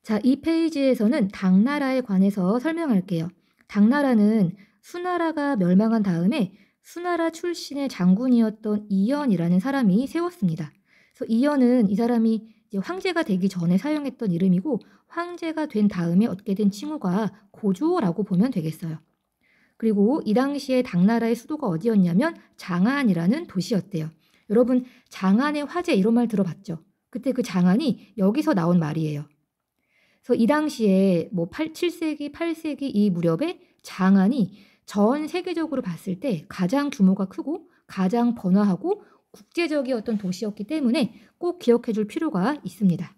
자, 이 페이지에서는 당나라에 관해서 설명할게요. 당나라는 수나라가 멸망한 다음에 수나라 출신의 장군이었던 이연이라는 사람이 세웠습니다. 그래서 이연은 이 사람이 이제 황제가 되기 전에 사용했던 이름이고 황제가 된 다음에 얻게 된 칭호가 고조라고 보면 되겠어요. 그리고 이 당시에 당나라의 수도가 어디였냐면 장안이라는 도시였대요. 여러분, 장안의 화재 이런 말 들어봤죠? 그때 그 장안이 여기서 나온 말이에요. 그래서 이 당시에 7세기, 8세기 이 무렵에 장안이 전 세계적으로 봤을 때 가장 규모가 크고 가장 번화하고 국제적이었던 도시였기 때문에 꼭 기억해 줄 필요가 있습니다.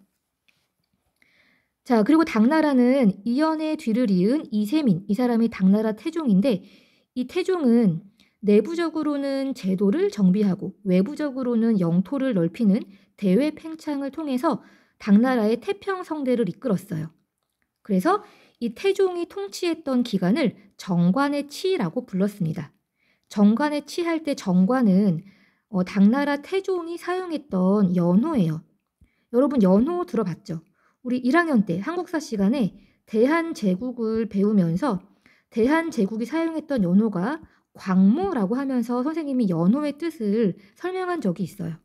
자, 그리고 당나라는 이연의 뒤를 이은 이세민, 이 사람이 당나라 태종인데 이 태종은 내부적으로는 제도를 정비하고 외부적으로는 영토를 넓히는 대외 팽창을 통해서 당나라의 태평성대를 이끌었어요. 그래서 이 태종이 통치했던 기간을 정관의 치라고 불렀습니다. 정관의 치할 때 정관은 당나라 태종이 사용했던 연호예요. 여러분 연호 들어봤죠? 우리 1학년 때 한국사 시간에 대한제국을 배우면서 대한제국이 사용했던 연호가 광무라고 하면서 선생님이 연호의 뜻을 설명한 적이 있어요.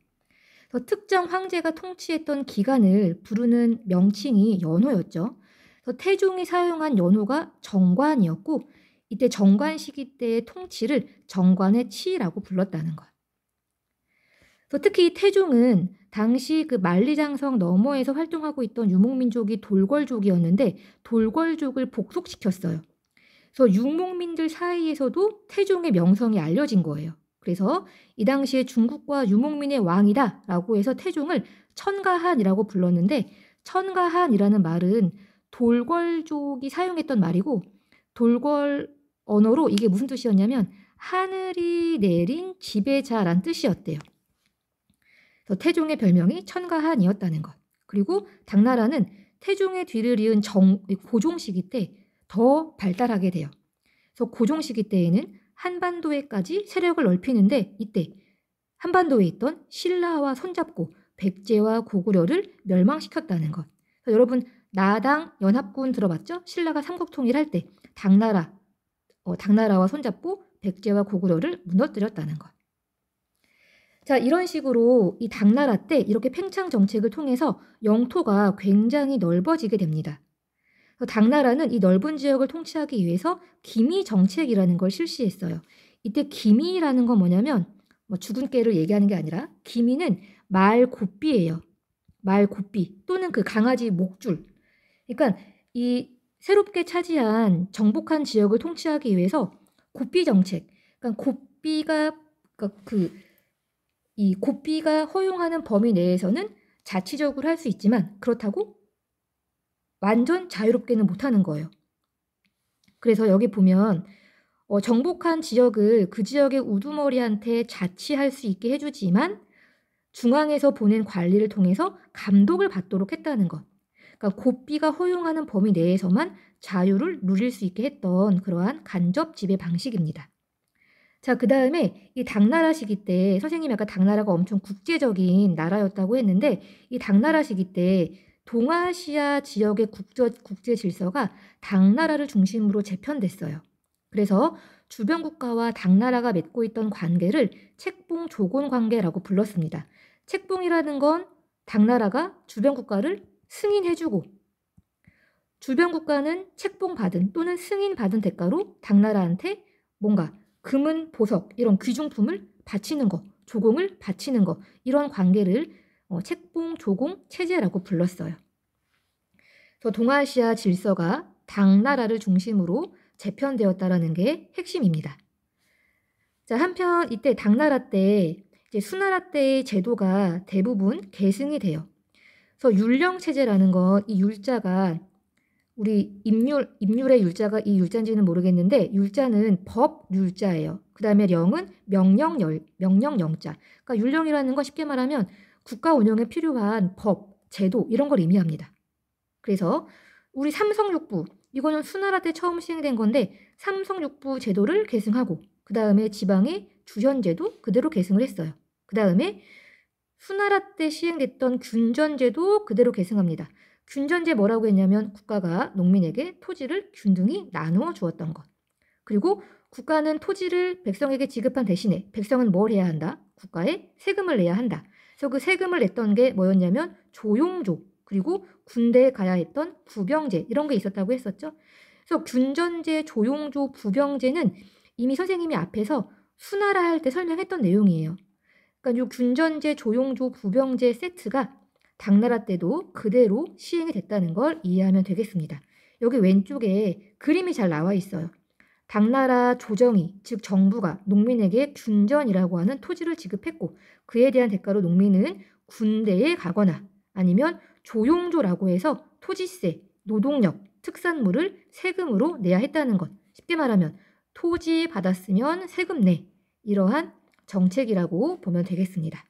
그래서 특정 황제가 통치했던 기간을 부르는 명칭이 연호였죠. 그래서 태종이 사용한 연호가 정관이었고 이때 정관 시기 때의 통치를 정관의 치라고 불렀다는 것. 그래서 특히 태종은 당시 그 만리장성 너머에서 활동하고 있던 유목민족이 돌궐족이었는데 돌궐족을 복속시켰어요. 그래서 유목민들 사이에서도 태종의 명성이 알려진 거예요. 그래서 이 당시에 중국과 유목민의 왕이다 라고 해서 태종을 천가한이라고 불렀는데 천가한이라는 말은 돌궐족이 사용했던 말이고 돌궐 언어로 이게 무슨 뜻이었냐면 하늘이 내린 지배자란 뜻이었대요. 그래서 태종의 별명이 천가한이었다는 것. 그리고 당나라는 태종의 뒤를 이은 고종 시기 때 더 발달하게 돼요. 그래서 고종 시기 때에는 한반도에까지 세력을 넓히는데 이때 한반도에 있던 신라와 손잡고 백제와 고구려를 멸망시켰다는 것. 여러분 나당 연합군 들어봤죠? 신라가 삼국통일할 때 당나라와 손잡고 백제와 고구려를 무너뜨렸다는 것. 자, 이런 식으로 이 당나라 때 이렇게 팽창 정책을 통해서 영토가 굉장히 넓어지게 됩니다. 당나라는 이 넓은 지역을 통치하기 위해서 기미 정책이라는 걸 실시했어요. 이때 기미라는 건 뭐냐면 죽은 깨를 얘기하는 게 아니라 기미는 말곶비예요. 말곶비 또는 그 강아지 목줄. 그러니까 이 새롭게 차지한 정복한 지역을 통치하기 위해서 곶비 정책. 그러니까 곶비가 허용하는 범위 내에서는 자치적으로 할 수 있지만 그렇다고 완전 자유롭게는 못하는 거예요. 그래서 여기 보면 정복한 지역을 그 지역의 우두머리한테 자치할 수 있게 해주지만 중앙에서 보낸 관리를 통해서 감독을 받도록 했다는 것. 그러니까 곶비가 허용하는 범위 내에서만 자유를 누릴 수 있게 했던 그러한 간접 지배 방식입니다. 자, 그 다음에 이 당나라 시기 때 선생님이 아까 당나라가 엄청 국제적인 나라였다고 했는데 이 당나라 시기 때 동아시아 지역의 국제 질서가 당나라를 중심으로 재편됐어요. 그래서 주변 국가와 당나라가 맺고 있던 관계를 책봉조곤 관계라고 불렀습니다. 책봉이라는 건 당나라가 주변 국가를 승인해주고 주변 국가는 책봉받은 또는 승인받은 대가로 당나라한테 뭔가 금은 보석 이런 귀중품을 바치는 거, 조공을 바치는 거 이런 관계를 책봉 조공 체제라고 불렀어요. 그래서 동아시아 질서가 당나라를 중심으로 재편되었다라는 게 핵심입니다. 자, 한편 이때 당나라 때 이제 수나라 때의 제도가 대부분 계승이 돼요. 그래서 율령 체제라는 건 이 율자가 우리 임률의 율자가 이 율자인지는 모르겠는데 율자는 법 율자예요. 그 다음에 령은 명령 영자. 그러니까 율령이라는 건 쉽게 말하면 국가 운영에 필요한 법, 제도 이런 걸 의미합니다. 그래서 우리 삼성육부 이거는 수나라 때 처음 시행된 건데 삼성육부 제도를 계승하고 그 다음에 지방의 주현제도 그대로 계승을 했어요. 그 다음에 수나라 때 시행됐던 균전제도 그대로 계승합니다. 균전제 뭐라고 했냐면 국가가 농민에게 토지를 균등히 나누어 주었던 것. 그리고 국가는 토지를 백성에게 지급한 대신에 백성은 뭘 해야 한다? 국가에 세금을 내야 한다. 그래서 그 세금을 냈던 게 뭐였냐면 조용조, 그리고 군대에 가야 했던 부병제, 이런 게 있었다고 했었죠. 그래서 균전제, 조용조, 부병제는 이미 선생님이 앞에서 수나라 할 때 설명했던 내용이에요. 그러니까 이 균전제, 조용조, 부병제 세트가 당나라 때도 그대로 시행이 됐다는 걸 이해하면 되겠습니다. 여기 왼쪽에 그림이 잘 나와 있어요. 당나라 조정이, 즉 정부가 농민에게 균전이라고 하는 토지를 지급했고, 그에 대한 대가로 농민은 군대에 가거나 아니면 조용조라고 해서 토지세, 노동력, 특산물을 세금으로 내야 했다는 것. 쉽게 말하면 토지 받았으면 세금 내. 이러한 정책이라고 보면 되겠습니다.